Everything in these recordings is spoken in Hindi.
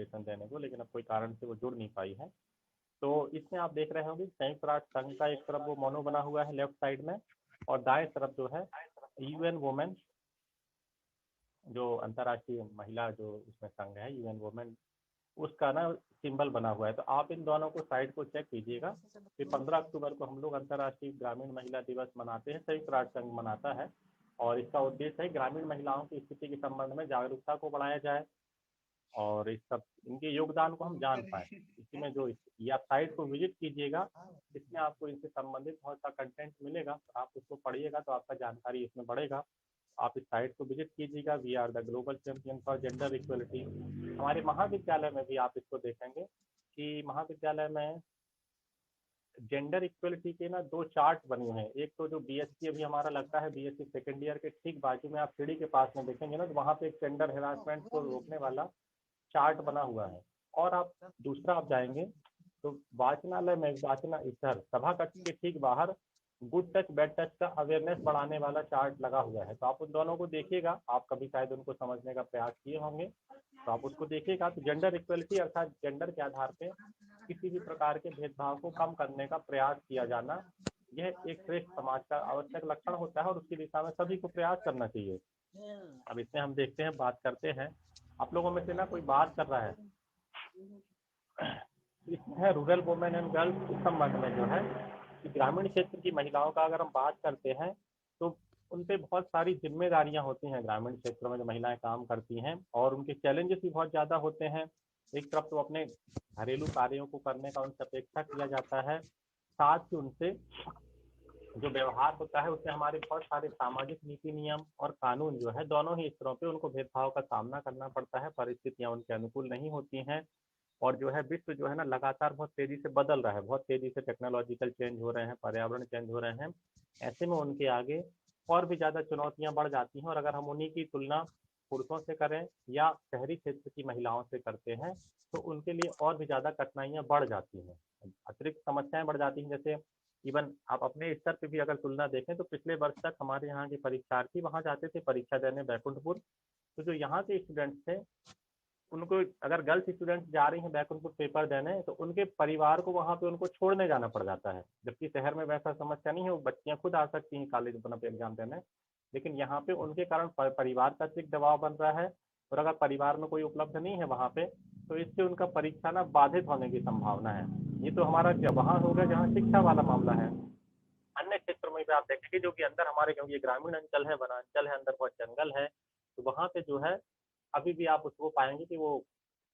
कोटेशन देने को, लेकिन अब कोई कारण से वो जुड़ नहीं पाई है। तो इसमें आप देख रहे होंगे संयुक्त राष्ट्र संघ का एक तरफ वो मोनो बना हुआ है लेफ्ट साइड में, और दाएं तरफ जो है यूएन वुमेन, जो अंतर्राष्ट्रीय महिला जो उसमें संघ है यूएन वुमेन, उसका ना सिंबल बना हुआ है। तो आप इन दोनों को साइड को चेक कीजिएगा कि 15 अक्टूबर को हम लोग अंतर्राष्ट्रीय ग्रामीण महिला दिवस मनाते हैं, संयुक्त राष्ट्र संघ मनाता है, और इसका उद्देश्य है ग्रामीण महिलाओं की स्थिति के संबंध में जागरूकता को बढ़ाया जाए और इस सब इनके योगदान को हम जान पाए। इसी में जो या साइट को विजिट कीजिएगा, इसमें आपको इनसे संबंधित बहुत सा कंटेंट मिलेगा, आप उसको पढ़िएगा तो आपका जानकारी इसमें बढ़ेगा। आप इस साइट को विजिट कीजिएगा, we are the global champion for gender equality. हमारे महाविद्यालय में भी आप इसको देखेंगे कि महाविद्यालय में जेंडर इक्वलिटी के ना 2 चार्ट बने हुए हैं। एक तो जो बीएससी अभी हमारा लगता है, बीएससी सेकेंड ईयर के ठीक बाजू में आप सीढ़ी के पास में देखेंगे ना, तो वहाँ पे एक जेंडर हेरासमेंट को रोकने वाला चार्ट बना हुआ है। और आप दूसरा आप जाएंगे तो वाचनालय में इधर सभा कक्ष के ठीक बाहर गुड टच बैड टच का अवेयरनेस बढ़ाने वाला चार्ट लगा हुआ है। तो आप उन दोनों को देखिएगा, आप कभी शायद उनको समझने का प्रयास किए होंगे, तो आप उसको देखिएगा। तो जेंडर इक्वलिटी अर्थात जेंडर के आधार पे किसी भी प्रकार के भेदभाव को कम करने का प्रयास किया जाना, यह एक श्रेष्ठ समाज का आवश्यक लक्षण होता है और उसकी दिशा में सभी को प्रयास करना चाहिए। अब इसमें हम देखते हैं, बात करते हैं, आप लोगों में से ना कोई बात कर रहा है, इसमें है रूरल वुमेन एंड गर्ल्स। इस संबंध में जो है कि ग्रामीण क्षेत्र की महिलाओं का अगर हम बात करते हैं तो उन पे बहुत सारी जिम्मेदारियां होती हैं ग्रामीण क्षेत्रों में जो महिलाएं काम करती हैं, और उनके चैलेंजेस भी बहुत ज़्यादा होते हैं। एक तरफ तो अपने घरेलू कार्यों को करने का उनसे अपेक्षा किया जाता है, साथ ही उनसे जो व्यवहार होता है उससे हमारे बहुत सारे सामाजिक नीति नियम और कानून जो है दोनों ही स्तरों पे उनको भेदभाव का सामना करना पड़ता है, परिस्थितियां उनके अनुकूल नहीं होती हैं। और जो है विश्व जो है ना लगातार बहुत तेजी से बदल रहा है, बहुत तेजी से टेक्नोलॉजिकल चेंज हो रहे हैं, पर्यावरण चेंज हो रहे हैं। ऐसे में उनके आगे और भी ज़्यादा चुनौतियां बढ़ जाती हैं, और अगर हम उन्हीं की तुलना पुरुषों से करें या शहरी क्षेत्र की महिलाओं से करते हैं तो उनके लिए और भी ज़्यादा कठिनाइयां बढ़ जाती हैं, अतिरिक्त समस्याएं बढ़ जाती हैं। जैसे इवन आप अपने स्तर पर भी अगर तुलना देखें तो पिछले वर्ष तक हमारे यहाँ के परीक्षार्थी वहाँ जाते थे परीक्षा देने बैकुंठपुर, तो जो यहाँ के स्टूडेंट्स थे उनको, अगर गर्ल्स स्टूडेंट जा रही हैं बैकुंठपुर पेपर देने, तो उनके परिवार को वहाँ पे उनको छोड़ने जाना पड़ जाता है। जबकि शहर में वैसा समस्या नहीं है, वो बच्चियाँ खुद आ सकती हैं कॉलेज अपना एग्जाम देने, लेकिन यहाँ पे उनके कारण परिवार का अतिरिक्त दबाव बन रहा है, और अगर परिवार में कोई उपलब्ध नहीं है वहाँ पे तो इससे उनका परीक्षा ना बाधित होने की संभावना है। ये तो हमारा वहाँ हो गया जहाँ शिक्षा वाला मामला है। अन्य क्षेत्रों में भी आप देखेंगे जो कि अंदर हमारे, क्योंकि ये ग्रामीण अंचल है, वनांचल है, अंदर बहुत जंगल है, तो वहाँ पे जो है अभी भी आप उसको पाएंगे कि वो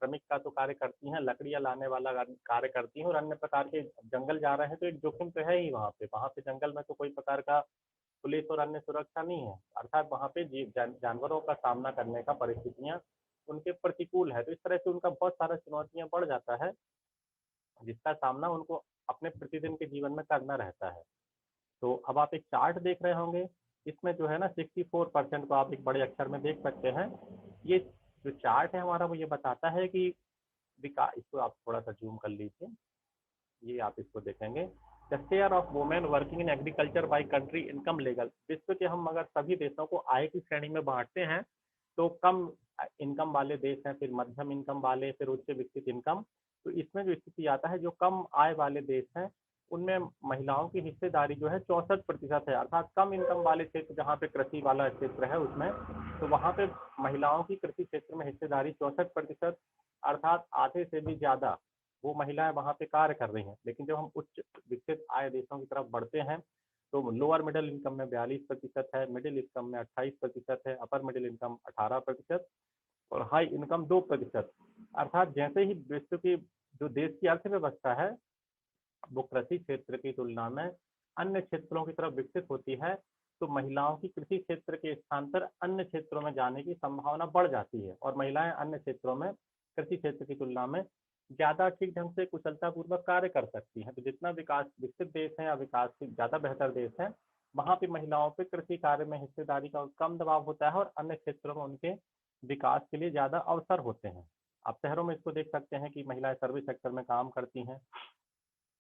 श्रमिक का तो कार्य करती हैं, लकड़ियाँ लाने वाला कार्य करती हैं, और अन्य प्रकार के जंगल जा रहे हैं तो एक जोखिम तो है ही वहाँ पे जंगल में तो कोई प्रकार का पुलिस और अन्य सुरक्षा नहीं है, अर्थात वहाँ पे जानवरों का सामना करने का परिस्थितियाँ उनके प्रतिकूल है। तो इस तरह से उनका बहुत सारा चुनौतियाँ बढ़ जाता है जिसका सामना उनको अपने प्रतिदिन के जीवन में करना रहता है। तो अब आप एक चार्ट देख रहे होंगे, इसमें जो है ना 64% को आप एक बड़े अक्षर में देख सकते हैं। ये जो चार्ट है हमारा वो ये बताता है कि विकास, इसको आप थोड़ा सा जूम कर लीजिए, ये आप इसको देखेंगे, the share of women working in agriculture by country income level. विश्व के हम अगर सभी देशों को आय की श्रेणी में बांटते हैं तो कम इनकम वाले देश हैं, फिर मध्यम इनकम वाले, फिर उच्च विकसित इनकम। तो इसमें जो स्थिति आता है जो कम आय वाले देश हैं उनमें महिलाओं की हिस्सेदारी जो है 64% है, अर्थात कम इनकम वाले क्षेत्र जहाँ पे कृषि वाला क्षेत्र है उसमें, तो वहाँ पे महिलाओं की कृषि क्षेत्र में हिस्सेदारी 64%, अर्थात आधे से भी ज़्यादा वो महिलाएं वहाँ पे कार्य कर रही हैं। लेकिन जब हम उच्च विकसित आय देशों की तरफ बढ़ते हैं तो लोअर मिडिल इनकम में 42% है, मिडिल इनकम में 28% है, अपर मिडिल इनकम 18% और हाई इनकम 2%। अर्थात जैसे ही विश्व की जो देश की अर्थव्यवस्था है वो कृषि क्षेत्र की तुलना में अन्य क्षेत्रों की तरफ विकसित होती है, तो महिलाओं की कृषि क्षेत्र के स्थान पर अन्य क्षेत्रों में जाने की संभावना बढ़ जाती है, और महिलाएं अन्य क्षेत्रों में कृषि क्षेत्र की तुलना में ज़्यादा ठीक ढंग से कुशलतापूर्वक कार्य कर सकती हैं। तो जितना विकास विकसित देश है या विकास से ज़्यादा बेहतर देश है, वहाँ पे महिलाओं पे कृषि कार्य में हिस्सेदारी का कम दबाव होता है और अन्य क्षेत्रों में उनके विकास के लिए ज़्यादा अवसर होते हैं। आप शहरों में इसको देख सकते हैं कि महिलाएं सर्विस सेक्टर में काम करती हैं,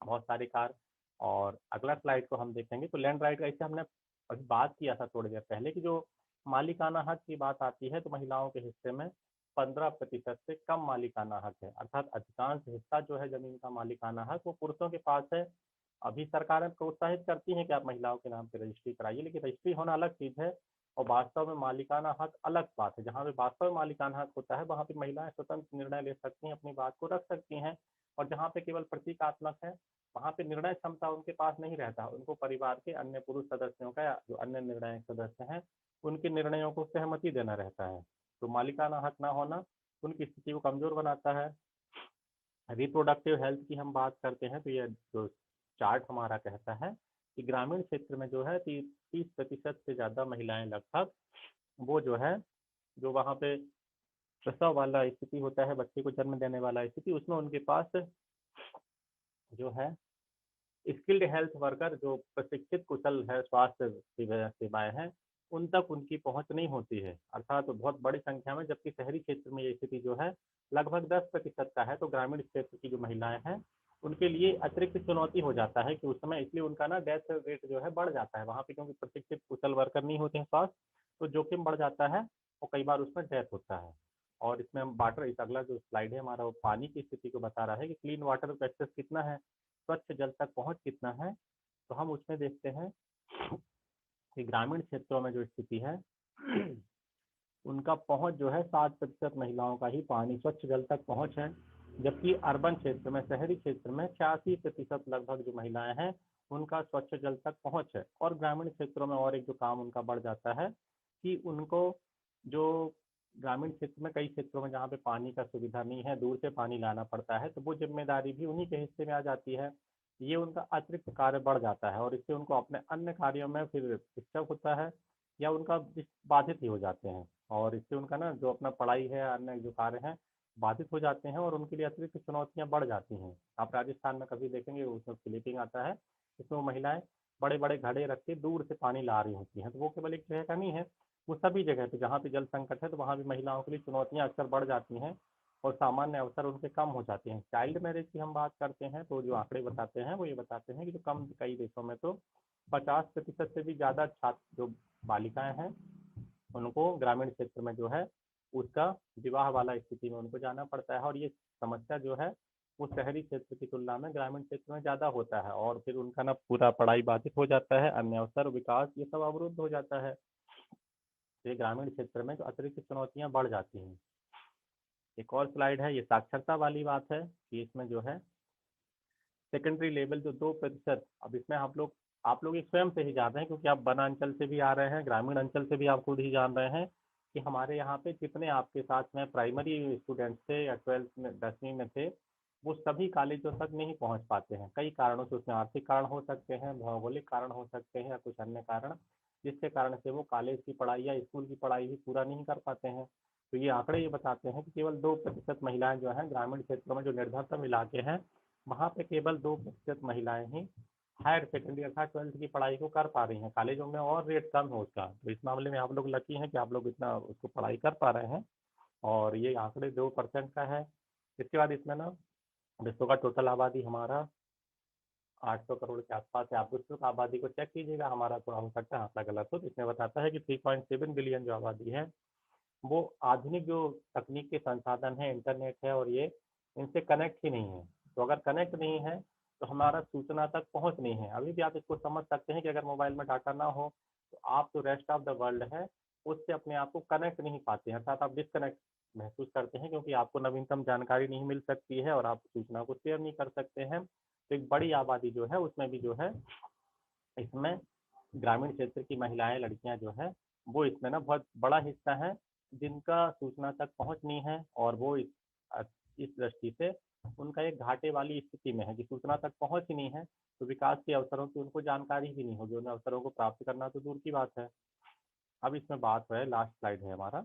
बहुत सारे कार। और अगला स्लाइड को हम देखेंगे तो लैंड राइट का, इससे हमने अभी बात किया था थोड़ी देर पहले कि जो मालिकाना हक की बात आती है तो महिलाओं के हिस्से में 15% से कम मालिकाना हक है, अर्थात अधिकांश हिस्सा जो है जमीन का मालिकाना हक वो पुरुषों के पास है। अभी सरकारें प्रोत्साहित करती हैं कि आप महिलाओं के नाम पे रजिस्ट्री कराइए, लेकिन रजिस्ट्री होना अलग चीज़ है और वास्तव में मालिकाना हक अलग बात है। जहाँ पे वास्तव में मालिकाना हक होता है वहाँ पे महिलाएं स्वतंत्र निर्णय ले सकती हैं, अपनी बात को रख सकती हैं, और जहाँ पे केवल प्रतीकात्मक है वहाँ पे निर्णय क्षमता उनके पास नहीं रहता, उनको परिवार के अन्य पुरुष सदस्यों का या जो अन्य निर्णायक सदस्य हैं उनके निर्णयों को सहमति देना रहता है। तो मालिकाना हक ना होना उनकी स्थिति को कमजोर बनाता है। रिप्रोडक्टिव हेल्थ की हम बात करते हैं तो ये जो चार्ट हमारा कहता है कि ग्रामीण क्षेत्र में जो है 30% से ज़्यादा महिलाएं लगभग वो जो है जो वहाँ पे प्रसव वाला स्थिति होता है, बच्चे को जन्म देने वाला स्थिति, उसमें उनके पास जो है स्किल्ड हेल्थ वर्कर जो प्रशिक्षित कुशल है स्वास्थ्य सेवाएं हैं उन तक उनकी पहुंच नहीं होती है, अर्थात तो बहुत बड़ी संख्या में, जबकि शहरी क्षेत्र में ये स्थिति जो है लगभग 10% का है। तो ग्रामीण क्षेत्र की जो महिलाएं हैं उनके लिए अतिरिक्त चुनौती हो जाता है कि उस समय इसलिए उनका ना डेथ रेट जो है बढ़ जाता है वहाँ पे, क्योंकि प्रशिक्षित कुशल वर्कर नहीं होते हैं स्वास्थ्य, तो जोखिम बढ़ जाता है और कई बार उसमें डेथ होता है। और इसमें हम वाटर, इस अगला जो स्लाइड है हमारा वो पानी की स्थिति को बता रहा है कि क्लीन वाटर का एक्सेस कितना है, स्वच्छ जल तक पहुंच कितना है। तो हम उसमें देखते हैं कि ग्रामीण क्षेत्रों में जो स्थिति है उनका पहुंच जो है 60% महिलाओं का ही पानी स्वच्छ जल तक पहुंच है, जबकि अर्बन क्षेत्र में, शहरी क्षेत्र में 86% लगभग जो महिलाएं हैं उनका स्वच्छ जल तक पहुंच है। और ग्रामीण क्षेत्रों में और एक जो काम उनका बढ़ जाता है कि उनको जो ग्रामीण क्षेत्र में कई क्षेत्रों में जहाँ पे पानी का सुविधा नहीं है, दूर से पानी लाना पड़ता है, तो वो जिम्मेदारी भी उन्हीं के हिस्से में आ जाती है। ये उनका अतिरिक्त कार्य बढ़ जाता है और इससे उनको अपने अन्य कार्यों में फिर डिस्टर्ब होता है या उनका बाधित ही हो जाते हैं, और इससे उनका ना जो अपना पढ़ाई है, अन्य जो कार्य हैं बाधित हो जाते हैं और उनके लिए अतिरिक्त चुनौतियां बढ़ जाती हैं। आप राजस्थान में कभी देखेंगे उसमें फिलिपिंग आता है, इसमें वो महिलाएं बड़े बड़े घड़े रख के दूर से पानी ला रही होती हैं। तो वो केवल एक जगह का नहीं है, वो सभी जगह पे जहाँ पे जल संकट है तो वहाँ भी महिलाओं के लिए चुनौतियाँ अक्सर बढ़ जाती हैं और सामान्य अवसर उनके कम हो जाते हैं। चाइल्ड मैरिज की हम बात करते हैं तो जो आंकड़े बताते हैं वो ये बताते हैं कि जो कम कई देशों में तो 50% से भी ज़्यादा छात्र जो बालिकाएं हैं उनको ग्रामीण क्षेत्र में जो है उसका विवाह वाला स्थिति में उनको जाना पड़ता है, और ये समस्या जो है वो शहरी क्षेत्र की तुलना में ग्रामीण क्षेत्र में ज़्यादा होता है, और फिर उनका ना पूरा पढ़ाई बाधित हो जाता है, अन्य अवसर विकास ये सब अवरुद्ध हो जाता है। तो ये ग्रामीण क्षेत्र में जो अतिरिक्त चुनौतियां बढ़ जाती हैं। एक और स्लाइड है, ये साक्षरता वाली बात है कि इसमें जो है सेकेंडरी लेवल जो 2%, अब इसमें आप लोग ये स्वयं से ही जान रहे हैं क्योंकि आप वन अंचल से भी आ रहे हैं, ग्रामीण अंचल से भी आप खुद ही जान रहे हैं कि हमारे यहाँ पे जितने आपके साथ में प्राइमरी स्टूडेंट्स थे या 12th में 10वीं में थे वो सभी कॉलेजों तक नहीं पहुँच पाते हैं, कई कारणों से। उसमें आर्थिक कारण हो सकते हैं, भौगोलिक कारण हो सकते हैं या कुछ अन्य कारण, जिसके कारण से वो कॉलेज की पढ़ाई या स्कूल की पढ़ाई भी पूरा नहीं कर पाते हैं। तो ये आंकड़े ये बताते हैं कि केवल 2% महिलाएं जो हैं ग्रामीण क्षेत्रों में जो निर्धनतम इलाके हैं वहाँ पे केवल 2% महिलाएं ही हायर सेकेंडरी अर्थात 12th की पढ़ाई को कर पा रही हैं, कॉलेजों में और रेट कम है उसका। तो इस मामले में आप लोग लकी हैं कि आप लोग इतना उसको पढ़ाई कर पा रहे हैं, और ये आंकड़े 2% का है। इसके बाद इसमें ना विश्व का टोटल आबादी हमारा 800 करोड़ के आसपास है। आप विश्व का आबादी को चेक कीजिएगा, हमारा थोड़ा हो सकता है आंकड़ा गलत हो, तो इसमें बताता है कि 3.7 बिलियन जो आबादी है वो आधुनिक जो तकनीक के संसाधन है, इंटरनेट है और ये इनसे कनेक्ट ही नहीं है। तो अगर कनेक्ट नहीं है तो हमारा सूचना तक पहुंच नहीं है। अभी भी आप इसको समझ सकते हैं कि अगर मोबाइल में डाटा ना हो तो आप जो रेस्ट ऑफ द वर्ल्ड है उससे अपने आप को कनेक्ट नहीं पाते हैं, अर्थात आप डिस्कनेक्ट महसूस करते हैं क्योंकि आपको नवीनतम जानकारी नहीं मिल सकती है और आप सूचना को शेयर नहीं कर सकते हैं। तो एक बड़ी आबादी जो है उसमें भी जो है इसमें ग्रामीण क्षेत्र की महिलाएं, लड़कियां जो है वो इसमें ना बहुत बड़ा हिस्सा है जिनका सूचना तक पहुंच नहीं है, और वो इस दृष्टि से उनका एक घाटे वाली स्थिति में है कि सूचना तक पहुंच ही नहीं है, तो विकास के अवसरों की उनको जानकारी भी नहीं होगी, उन अवसरों को प्राप्त करना तो दूर की बात है। अब इसमें बात है, लास्ट स्लाइड है हमारा,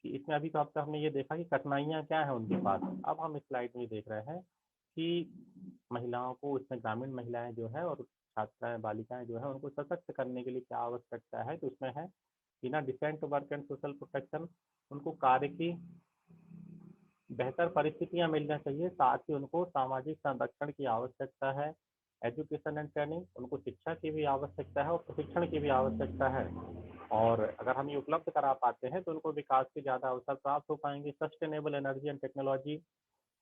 कि इसमें अभी तो अब तक हमने ये देखा कि कठिनाइयाँ क्या है उनके पास। अब हम इस स्लाइड में देख रहे हैं कि महिलाओं को, इसमें ग्रामीण महिलाएं जो है और छात्राएं बालिकाएं जो है उनको सशक्त करने के लिए क्या आवश्यकता है, तो उसमें है बिना decent work and social protection उनको कार्य की बेहतर परिस्थितियां मिलना चाहिए, साथ ही उनको सामाजिक संरक्षण की आवश्यकता है। एजुकेशन एंड ट्रेनिंग, उनको शिक्षा की भी आवश्यकता है और प्रशिक्षण की भी आवश्यकता है। और अगर हम ये उपलब्ध करा पाते हैं तो उनको विकास के ज़्यादा अवसर प्राप्त हो पाएंगे। सस्टेनेबल एनर्जी एंड टेक्नोलॉजी,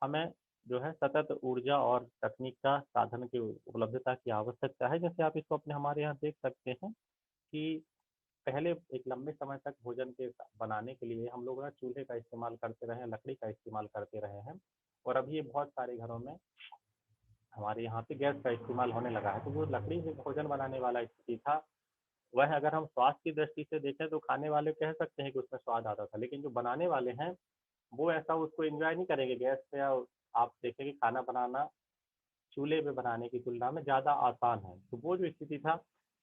हमें जो है सतत ऊर्जा और तकनीक का साधन की उपलब्धता की आवश्यकता है। जैसे आप इसको अपने हमारे यहाँ देख सकते हैं कि पहले एक लंबे समय तक भोजन के बनाने के लिए हम लोग ना चूल्हे का इस्तेमाल करते रहे हैं, लकड़ी का इस्तेमाल करते रहे हैं। और अभी ये बहुत सारे घरों में हमारे यहाँ पे गैस का इस्तेमाल होने लगा है। तो वो लकड़ी से भोजन बनाने वाला स्थिति था, वह अगर हम स्वास्थ्य की दृष्टि से देखें तो खाने वाले कह सकते हैं कि उसमें स्वाद आता था, लेकिन जो बनाने वाले हैं वो ऐसा उसको एंजॉय नहीं करेंगे गैस पे। या आप देखेंगे खाना बनाना चूल्हे पे बनाने की तुलना में ज़्यादा आसान है। तो वो जो स्थिति था,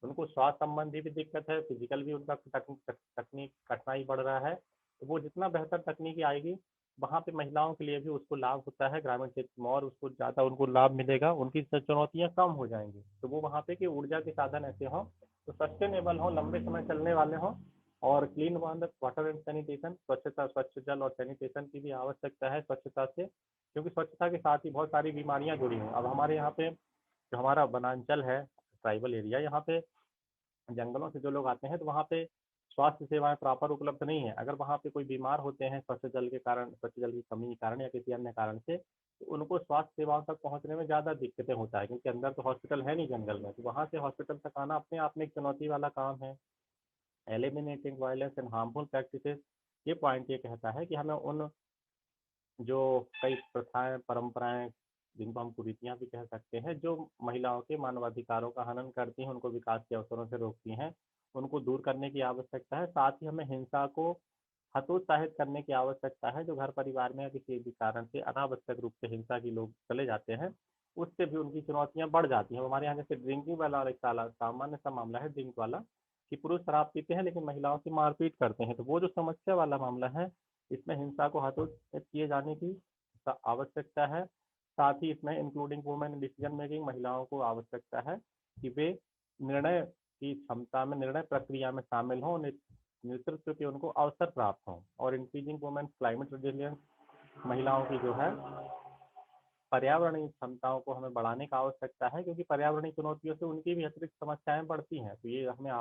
उनको स्वास्थ्य संबंधी भी दिक्कत है, फिजिकल भी उनका तकनीक कठिनाई बढ़ रहा है। तो वो जितना बेहतर तकनीकी आएगी, वहाँ पे महिलाओं के लिए भी उसको लाभ होता है ग्रामीण क्षेत्र में, और उसको ज़्यादा उनको लाभ मिलेगा, उनकी चुनौतियाँ कम हो जाएंगी। तो वो वहाँ पे कि ऊर्जा के साधन ऐसे हों तो सस्टेनेबल हों, लंबे समय चलने वाले हों। और क्लीन वाटर एंड सैनिटेशन, स्वच्छता, स्वच्छ जल और सैनिटेशन की भी आवश्यकता है स्वच्छता से, क्योंकि स्वच्छता के साथ ही बहुत सारी बीमारियां जुड़ी हैं। अब हमारे यहाँ पे जो हमारा वनांचल है, ट्राइबल एरिया, यहाँ पे जंगलों से जो लोग आते हैं तो वहाँ पे स्वास्थ्य सेवाएं प्रॉपर उपलब्ध नहीं है। अगर वहाँ पे कोई बीमार होते हैं स्वच्छ जल के कारण, स्वच्छ जल की कमी के कारण या किसी अन्य कारण से, तो उनको स्वास्थ्य सेवाओं तक पहुँचने में ज़्यादा दिक्कतें होता है, क्योंकि अंदर तो हॉस्पिटल है नहीं जंगल में। तो वहाँ से हॉस्पिटल तक आना अपने आप में एक चुनौती वाला काम है। Eliminating violence and harmful practices, ये पॉइंट ये कहता है कि हमें उन जो कई प्रथाएं, परंपराएं, जिनको हम कुरीतियां भी कह सकते हैं, जो महिलाओं के मानवाधिकारों का हनन करती हैं, उनको विकास के अवसरों से रोकती हैं, उनको दूर करने की आवश्यकता है। साथ ही हमें हिंसा को हतोत्साहित करने की आवश्यकता है। जो घर परिवार में या किसी भी कारण से अनावश्यक रूप से हिंसा की लोग चले जाते हैं, उससे भी उनकी चुनौतियां बढ़ जाती हैं। हमारे यहाँ जैसे ड्रिंकिंग वाला एक सामान्य सा मामला है ड्रिंक वाला, कि पुरुष शराब पीते हैं लेकिन महिलाओं की मारपीट करते हैं। तो वो जो समस्या वाला मामला है, इसमें हिंसा को हतोत्साहित किए जाने की आवश्यकता है। साथ ही इसमें इंक्लूडिंग वुमेन डिसीजन मेकिंग, महिलाओं को आवश्यकता है कि वे निर्णय की क्षमता में, निर्णय प्रक्रिया में शामिल हों, नेतृत्व के उनको अवसर प्राप्त हों। और इंक्रीजिंग वुमेन क्लाइमेट रेजिलियंस, महिलाओं की जो है पर्यावरणीय क्षमताओं को हमें बढ़ाने का आवश्यकता है, क्योंकि पर्यावरणीय चुनौतियों से उनकी भी अतिरिक्त समस्याएं बढ़ती हैं। तो ये हमें